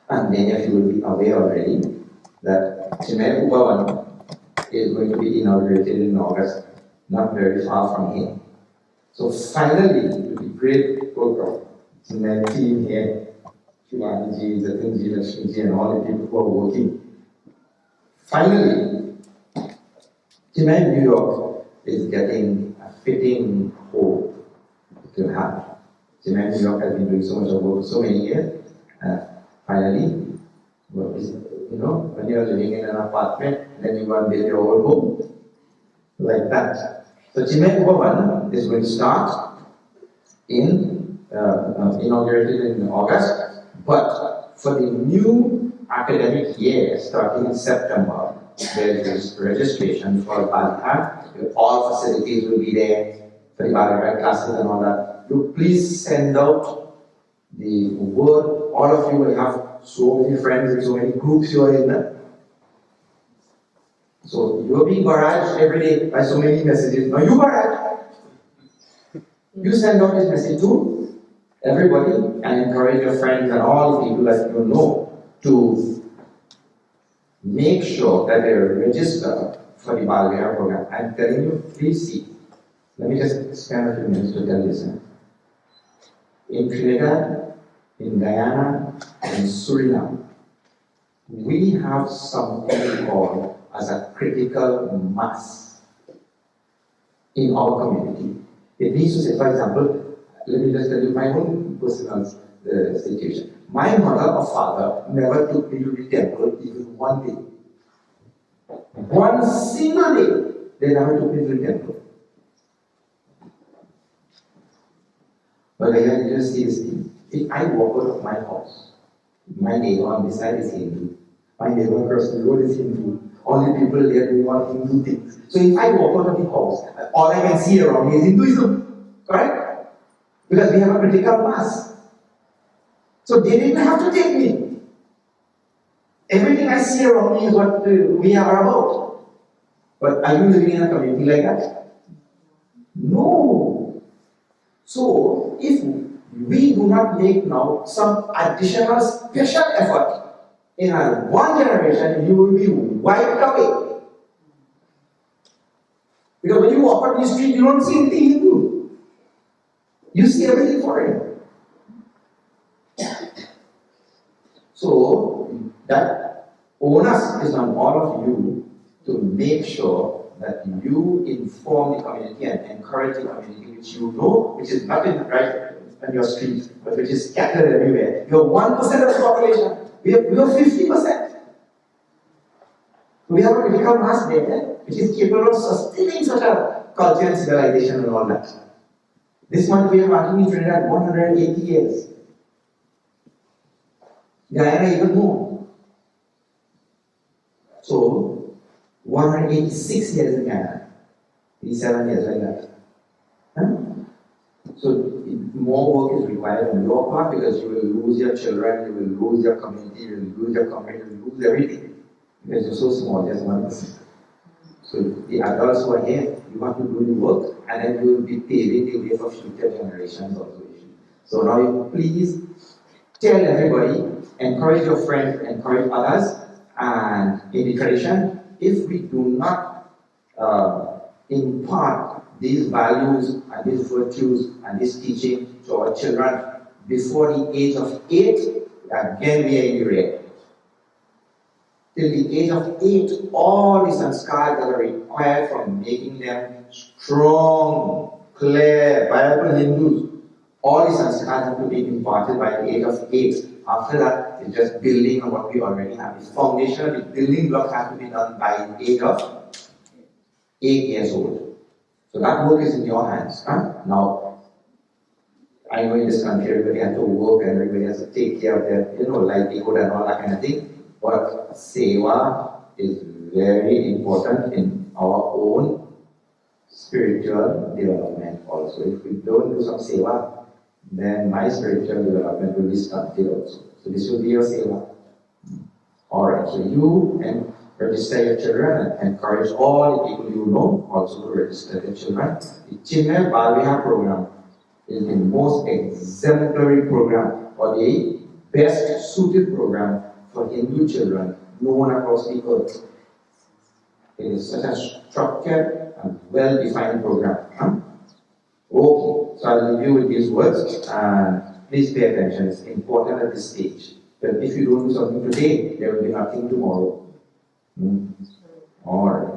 And many of you will be aware already that Chinmaya Upavan is going to be inaugurated in August, not very far from here. So finally, with the great work of Chinmaya team here, Shivani, Jatinji, Lakshmiji, and all the people who are working, finally, Chinmaya New York is getting a fitting home to have. Chinmaya New York has been doing so much of work for so many years. Finally, when you are living in an apartment, then you want to build your own home. Like that. So Chinmaya Upavan is going to start inaugurated in August, but for the new academic year, starting in September, there is registration for Bala Vihar. All facilities will be there for the Bala Vihar classes and all that. You please send out the word. All of you will have so many friends and so many groups you are in. So you are being barraged every day by so many messages. Now you barrage. You send out this message to everybody and encourage your friends and all the people that you know to make sure that they register for the Bala Vihar program. I'm telling you, please see. Let me just spend a few minutes to tell you. In Trinidad, in Guyana, in Suriname, we have something called as a critical mass in our community. It means to say, for example, let me just tell you my own personal situation. My mother or father never took me to the temple even one day. One single day, they never took me to the temple. But again, you just see this thing. If I walk out of my house, my neighbor on this side is Hindu, my neighbor across the road is Hindu, all the people there doing all Hindu things. So if I walk out of the house, all I can see around me is Hinduism, correct? Because we have a critical mass. So they didn't have to take me. Everything I see around me is what we are about. But are you living in a community like that? No. So if we do not make now some additional special effort, in one generation you will be wiped away. Because when you walk on the street, you don't see anything Hindu. You see everything foreign. So that onus is on all of you to make sure that you inform the community and encourage the community which you know, which is not right on your street, but which is scattered everywhere. You're 1% of the population. We are 50%. We have a critical mass there which is capable of sustaining such a culture and civilization and all that. This month we are marking in Trinidad 180 years. Guyana even more. So 186 years in Guyana. 87 years like that. Huh? So more work is required on your part because you will lose your children, you will lose your community, you will lose your company, you will lose everything. Because you're so small, just 1%. So the adults who are here, you have to do the work and then you will be paving the way for future generations also. So now you please tell everybody, encourage your friends, encourage others, and in the tradition, if we do not impart these values and these virtues and this teaching to our children before the age of 8, again we are in the red. Till the age of 8, all the sanskars that are required for making them strong, clear, viable Hindus, all the sanskars have to be imparted by the age of 8. After that, it's just building on what we already have. The foundation of the building block has to be done by the age of 8 years old. So that work is in your hands. Huh? Now, I know in this country everybody has to work and everybody has to take care of their, livelihood and all that kind of thing. But seva is very important in our own spiritual development also. If we don't do some seva, then my spiritual development will be stunted also. So this will be your seva. Alright, so you can register your children and encourage all the people you know also to register their children. The Chinmaya Bala Vihar program is the most exemplary program for the best suited program for Hindu children known across the earth. It is such a structured and well-defined program. Huh? Okay, so I'll leave you with these words and please pay attention. It's important at this stage. But if you don't do something today, there will be nothing tomorrow. All right.